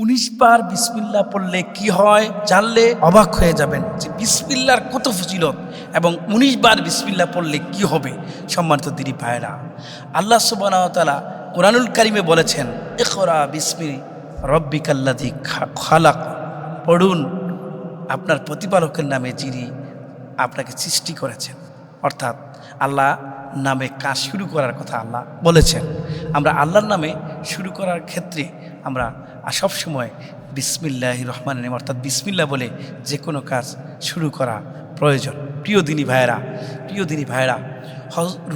19 বার বিসমিল্লাহ পড়লে কি হয় জানলে অবাক হয়ে যাবেন যে বিসমিল্লাহর কত ফজিলত এবং 19 বার বিসমিল্লাহ পড়লে কি হবে। সম্মানিত দিনী ভাইরা, আল্লাহ সুবহানাহু ওয়া তাআলা কোরআনুল কারিমে বলেছেন, ইকরা বিসমি রব্বিকাল্লাযী খালাক, পড়ুন আপনার প্রতিপালকের নামে যিনি আপনাকে সৃষ্টি করেছেন। অর্থাৎ আল্লাহ নামে কাজ শুরু করার কথা আল্লাহ বলেছেন। আমরা আল্লাহর নামে শুরু করার ক্ষেত্রে আমরা সবসময় বিসমিল্লাহির রহমানির রহিম অর্থাৎ বিসমিল্লাহ বলে যে কোনো কাজ শুরু করা প্রয়োজন। প্রিয় দিনী ভাইরা,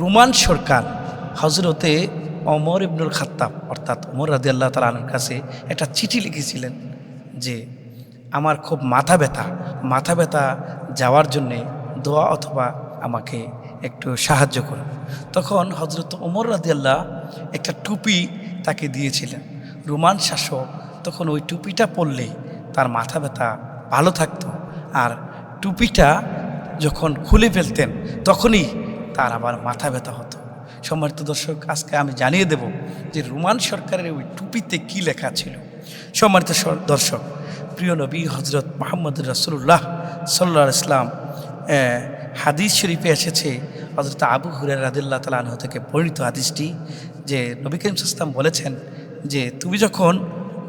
রোমান সরকার হজরতে ওমর ইবনুল খাত্তাব অর্থাৎ ওমর রাদিয়াল্লাহু তাআলা আনহুর কাছে একটা চিঠি লিখেছিলেন যে আমার খুব মাথা ব্যথা যাওয়ার জন্যে দোয়া অথবা আমাকে একটু সাহায্য করুন। তখন হজরত ওমর রাদিয়াল্লাহু একটা টুপি তাকে দিয়েছিলেন। রোমান শাসক তখন ওই টুপিটা পরলে তার মাথা ব্যথা ভালো থাকতো, আর টুপিটা যখন খুলে ফেলতেন তখনই তার আবার মাথা ব্যথা হতো। সম্মানিত দর্শক, আজকে আমি জানিয়ে দেব যে রোমান সরকারের ওই টুপিতে কি লেখা ছিল। সম্মানিত দর্শক, প্রিয় নবী হজরত মুহাম্মদুর রাসূলুল্লাহ সাল্লাল্লাহু আলাইহি ওয়াসাল্লাম হাদিস শরীফে এসেছে, হজরত আবু হুরায়রা রাদিয়াল্লাহু তাআলা আনহু থেকে বর্ণিত হাদিসটি, যে নবী করিম সাল্লাল্লাহু আলাইহি ওয়াসাল্লাম বলেছেন যে তুমি যখন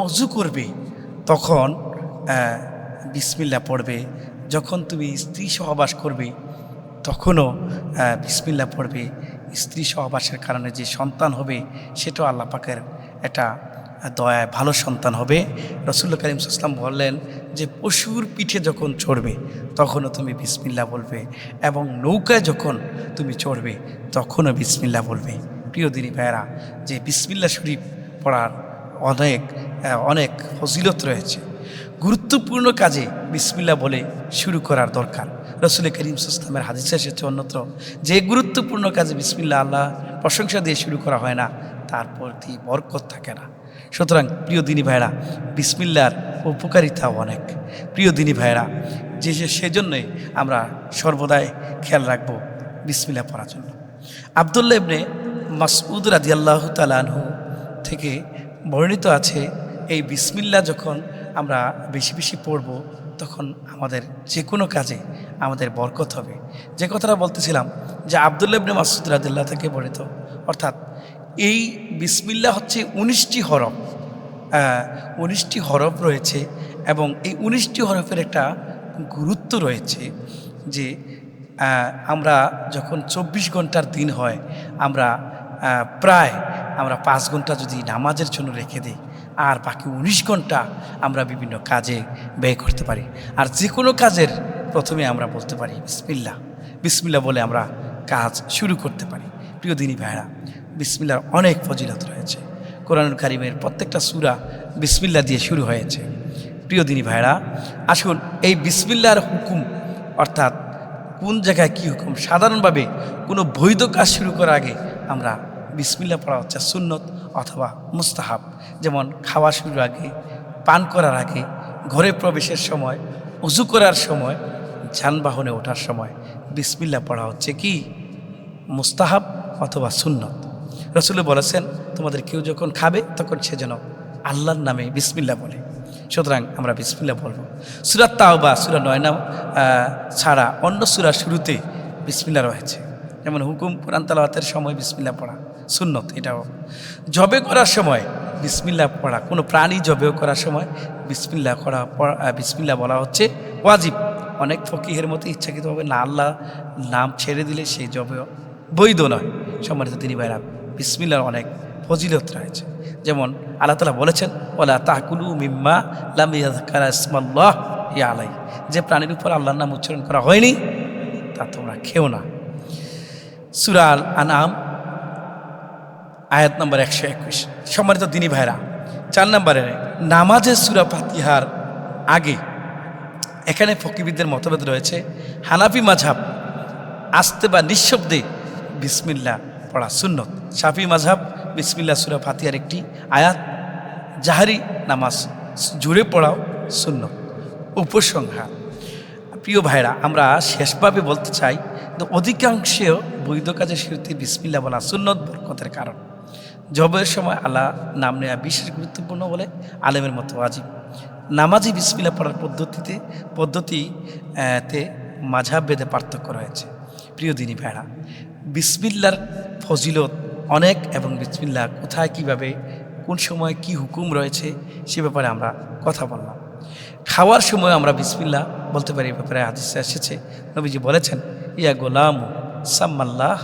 ওযু করবে তখন বিসমিল্লাহ পড়বে, যখন তুমি স্ত্রী সহবাস করবে তখনও বিসমিল্লাহ পড়বে। স্ত্রী সহবাসের কারণে যে সন্তান হবে সেটাও আল্লাহ পাকের একটা দয়ায় ভালো সন্তান হবে। রাসূলুল্লাহ কারীম সাল্লাল্লাহু আলাইহি ওয়াসাল্লাম বললেন যে পশুর পিঠে যখন চড়বে তখনও তুমি বিসমিল্লাহ বলবে, এবং নৌকায় যখন তুমি চড়বে তখনও বিসমিল্লাহ বলবে। প্রিয় দিনী ভাইয়েরা, যে বিসমিল্লাহ শরীফ পড়ার অনেক ফজিলত রয়েছে। গুরুত্বপূর্ণ কাজে বিসমিল্লাহ বলে শুরু করার দরকার। রাসূল করিম সাল্লাল্লাহু আলাইহি ওয়াসাল্লামের হাদিসে এসেছে অন্যত্র, যে গুরুত্বপূর্ণ কাজে বিসমিল্লাহ আল্লাহ প্রশংসা দিয়ে শুরু করা হয় না তার প্রতি বরকত থাকে না। সুতরাং প্রিয় দিনী ভাইরা, বিসমিল্লাহর উপকারিতাও অনেক। প্রিয় দিনী ভাইরা, সেজন্যই আমরা সর্বদাই খেয়াল রাখবো বিসমিল্লাহ পড়ার জন্য। আব্দুল্লাহ ইবনে মাসউদ রাদিয়াল্লাহু তাআলা আনহু থেকে বর্ণিত আছে, এই বিসমিল্লাহ যখন আমরা বেশি বেশি পড়ব তখন আমাদের যে কোনো কাজে আমাদের বরকত হবে। যে কথাটা বলতেছিলাম যে আব্দুল্লাহ ইবনে মাসউদ রাদিয়াল্লাহু থেকে বর্ণিত, অর্থাৎ এই বিসমিল্লাহ হচ্ছে 19টি হরফ, 19টি হরফ রয়েছে, এবং এই 19টি হরফের একটা গুরুত্ব রয়েছে যে আমরা যখন 24 ঘন্টার দিন হয় আমরা প্রায় 5 ঘন্টা যদি নামাজের জন্য রেখে দিই, আর বাকি 19 ঘন্টা আমরা বিভিন্ন কাজে ব্যয় করতে পারি। আর যে কোনো কাজের প্রথমে আমরা বলতে পারি বিসমিল্লাহ বলে আমরা কাজ শুরু করতে পারি। প্রিয় দিনী ভাইরা, বিসমিল্লাহর অনেক ফজিলত রয়েছে। কোরআনুল কারীমের প্রত্যেকটা সূরা বিসমিল্লাহ দিয়ে শুরু হয়েছে। প্রিয় দিনী ভাইরা, আসুন এই বিসমিল্লাহর হুকুম অর্থাৎ কোন জায়গায় কী হুকুম। সাধারণভাবে কোনো বৈধ কাজ শুরু করার আগে আমরা বিসমিল্লাহ পড়া হচ্ছে সুন্নত অথবা মুস্তাহাব। যেমন খাওয়া শুরুর আগে, পান করার আগে, ঘরে প্রবেশের সময়, ওযু করার সময়, যানবাহনে ওঠার সময় বিসমিল্লাহ পড়া হচ্ছে কি মুস্তাহাব অথবা সুন্নত। রাসূল বলেছেন তোমাদের কেউ যখন খাবে তখন সে যেন আল্লাহর নামে বিসমিল্লাহ বলে। সুতরাং আমরা বিসমিল্লাহ বলবো। সূরা তাওবা সূরা 9 ছাড়া অন্য সূরার শুরুতে বিসমিল্লাহ রয়েছে। যেমন হুকুম কোরআন তেলাওয়াতের সময় বিসমিল্লাহ পড়া সুন্নত, এটাও জবে করার সময় বিসমিল্লাহ পড়া, কোনো প্রাণী জবেও করার সময় বিসমিল্লাহ বলা হচ্ছে ওয়াজিব। অনেক ফকিহের মতো ইচ্ছাকৃতভাবে না আল্লাহ নাম ছেড়ে দিলে সেই জবেও বৈধ নয়। সম্মানিত দিনী ভাইরা, বিসমিল্লাহর অনেক ফজিলত রয়েছে। যেমন আল্লাহ তাআলা বলেছেন, ওয়ালা তাকুলু মিম্মা লাম ইয়াযকারা ইসমাল্লাহি আলাইহি, যে প্রাণীর উপর আল্লাহর নাম উচ্চারণ করা হয়নি তা তোমরা খেও না। সূরা আল আনআম আয়াত নম্বর 121। সম্মানিত দিনী ভাইরা, 4 নম্বরে নামাজের সূরা ফাতিহার আগে এখানে ফকিহবিদদের মতভেদ রয়েছে। হানাফি মাযহাব আস্তে বা নিঃশব্দে বিসমিল্লাহ পড়া সুন্নত। শাফি মাযহাব বিসমিল্লাহ সূরা ফাতিহার একটি আয়াত জাহারি নামাজ জুড়ে পড়াও সুন্নত। উপসংহার, প্রিয় ভাইরা, আমরা শেষভাবে বলতে চাই যে অধিকাংশ বৈধ কাজের শুরুতে বিসমিল্লাহ বলা সুন্নত বরকতের কারণ। জবের সময় আল্লাহ নাম নেওয়া বিশেষ গুরুত্বপূর্ণ বলে আলেমের মতো ওয়াজিব। নামাজি বিসমিল্লাহ পড়ার পদ্ধতিতে মাঝহাব ভেদে পার্থক্য রয়েছে। প্রিয় দিনী ভাইরা, বিসমিল্লার ফজিলত অনেক এবং বিসমিল্লাহ কোথায় কিভাবে কোন সময় কি হুকুম রয়েছে সে ব্যাপারে আমরা কথা বললাম। খাওয়ার সময় আমরা বিসমিল্লাহ বলতে পারি, এ ব্যাপারে হাদিসে এসেছে, নবীজি বলেছেন, ইয়া গোলাম সাম্মাল্লাহ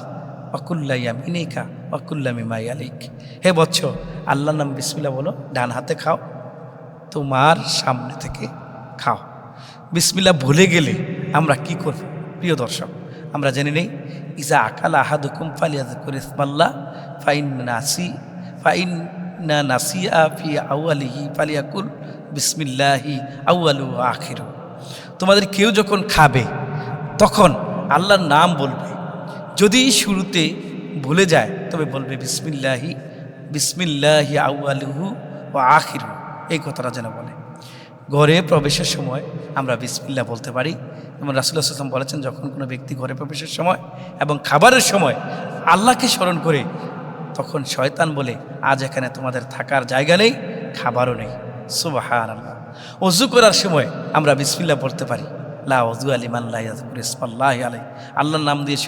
ওয়াকুল্লা ইয়ামিনিকা ওয়াকুল্লা মিমা ইয়ালিক। হে বৎস, আল্লাহর নাম বিসমিল্লাহ বলো, ডান হাতে খাও, তোমার সামনে থেকে খাও। বিসমিল্লাহ ভুলে গেলে আমরা কি করব? প্রিয় দর্শক, আমরা জেনে নেই, ইজা আকাল আহাদুকুম ফালিয়াযকুর ইসমাল্লাহ ফাইন্না নাসিয়া ফি আউয়ালিহি ফালিয়াকুল বিসমিল্লাহি আউয়ালু ওয়া আখিরু। তোমাদের কেউ যখন খাবে তখন আল্লাহর নাম বলবে, যদি শুরুতে ভুলে যায় তবে বলবে বিসমিল্লাহি আউয়ালুহু ওয়া আখিরু, এই কথাটা যেন বলে। ঘরে প্রবেশের সময় আমরা বিসমিল্লাহ বলতে পারি, যেমন রাসূলুল্লাহ সাল্লাল্লাহু আলাইহি ওয়াসাল্লাম বলেছেন, যখন কোনো ব্যক্তি ঘরে প্রবেশের সময় এবং খাবারের সময় আল্লাহকে স্মরণ করে, তখন শয়তান বলে, আজ এখানে তোমাদের থাকার জায়গা নেই, খাবারও নেই। সুবহানাল্লাহ। ওযু করার সময় আমরা বিসমিল্লাহ পড়তে পারি, লা ওযু লিমান লা ইয়াযকুরু ইসমাল্লাহি আলাইহি। আল্লাহর নাম দিয়ে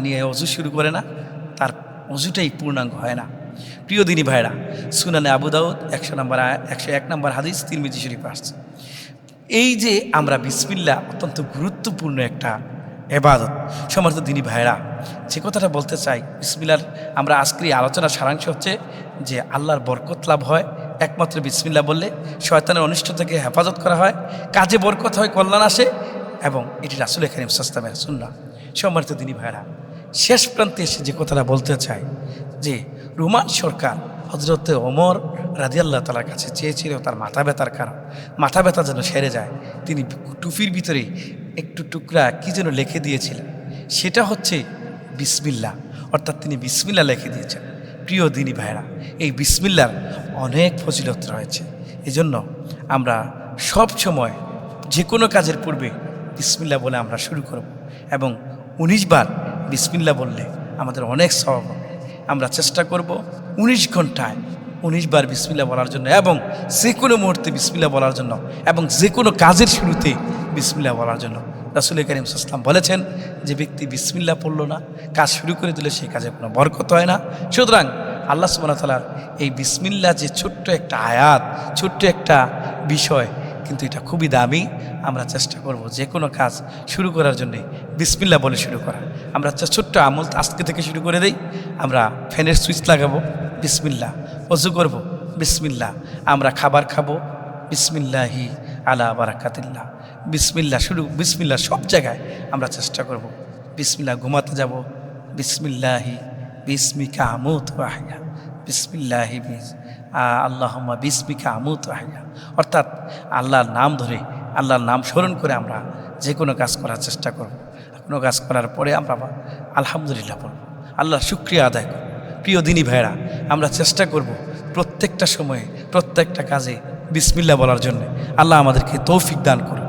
নিয়ে ওযু শুরু করে না, তার ওযুটাই পূর্ণাঙ্গ হয় না। প্রিয় দিনী ভাইরা, সুনানে আবু দাউদ 101 নম্বর হাদিস, তিরমিজি শরীফে আসছে। এই যে আমরা বিসমিল্লাহ অত্যন্ত গুরুত্বপূর্ণ একটা ইবাদত। সম্মানিত দিনী ভাইরা, যে কথাটা বলতে চাই, বিসমিল্লাহর আমরা আজকের এই আলোচনার সারাংশ হচ্ছে যে আল্লাহর বরকত লাভ হয় একমাত্র বিসমিল্লাহ বললে, শয়তানের অনিষ্ট থেকে হেফাজত করা হয়, কাজে বরকত হয়, কল্যাণ আসে, এবং এটি রাসূল কারীম সাল্লাল্লাহু আলাইহি ওয়াসাল্লামের সুন্নাহ। সম্মানিত দিনী ভাইরা, শেষ প্রান্তে এসে যে কথাটা বলতে চাই, যে রোমান সরকার হযরত ওমর রাদিয়াল্লাহু তাআলার কাছে চেয়েছিল তার মাথা ব্যথার কারণ, মাথা ব্যথা যেন সেরে যায়। তিনি টুপির ভিতরে একটু টুকরা কি যেন লিখে দিয়েছিলেন, সেটা হচ্ছে বিসমিল্লাহ, অর্থাৎ তিনি বিসমিল্লাহ লিখে দিয়েছেন। প্রিয় দিনী ভাইরা, এই বিসমিল্লাহর অনেক ফজিলত রয়েছে। এজন্য আমরা সব সময় যে কোনো কাজের পূর্বে বিসমিল্লাহ বলে আমরা শুরু করব, এবং 19 বার বিসমিল্লাহ বললে আমাদের অনেক সওয়াব হবে। আমরা চেষ্টা করব 19 ঘন্টায় 19 বার বিসমিল্লাহ বলার জন্য, এবং যে কোনো মুহূর্তে বিসমিল্লাহ বলার জন্য, এবং যে কোনো কাজের শুরুতে বিসমিল্লাহ বলার জন্য। রাসূল কারীম সাল্লাল্লাহু আলাইহি ওয়াসাল্লাম বলেছেন, যে ব্যক্তি বিসমিল্লাহ পড়ল না, কাজ শুরু করে দিলে সেই কাজে কোনো বরকত হয় না। সুতরাং আল্লাহ সুবহানাহু ওয়া তাআলার এই বিসমিল্লাহ যে ছোট্ট একটা আয়াত, ছোট্ট একটা বিষয়, কিন্তু এটা খুবই দামি। আমরা চেষ্টা করব যে কোনো কাজ শুরু করার জন্যে বিসমিল্লাহ বলে শুরু করা। আমরা ছোট্ট আমল আজকে থেকে শুরু করে দেই। আমরা ফ্যানের সুইচ লাগাবো, বিসমিল্লাহ। ওযু করব, বিসমিল্লাহ। আমরা খাবার খাবো, বিসমিল্লাহি আলা বারাকাতিল্লাহ, বিসমিল্লাহ শুরু, বিসমিল্লাহ সব জায়গায় আমরা চেষ্টা করব। বিসমিল্লাহ ঘুমাতে যাব, বিসমিল্লাহি বিসমিকা আমুত ওয়া আহয়া, বিসমিল্লাহি আল্লাহুম্মা বিসমিকা আমুত ওয়া আহয়া। অর্থাৎ আল্লাহর নাম ধরে, আল্লাহর নাম স্মরণ করে আমরা যে কোনো কাজ করার চেষ্টা করব। কোনো কাজ করার পরে আমরা আলহামদুলিল্লাহ বলব, আল্লাহর শুকরিয়া আদায় করব। প্রিয় দিনী ভাইরা, আমরা চেষ্টা করব প্রত্যেকটা সময়ে প্রত্যেকটা কাজে বিসমিল্লাহ বলার জন্য। আল্লাহ আমাদেরকে তৌফিক দান করুন।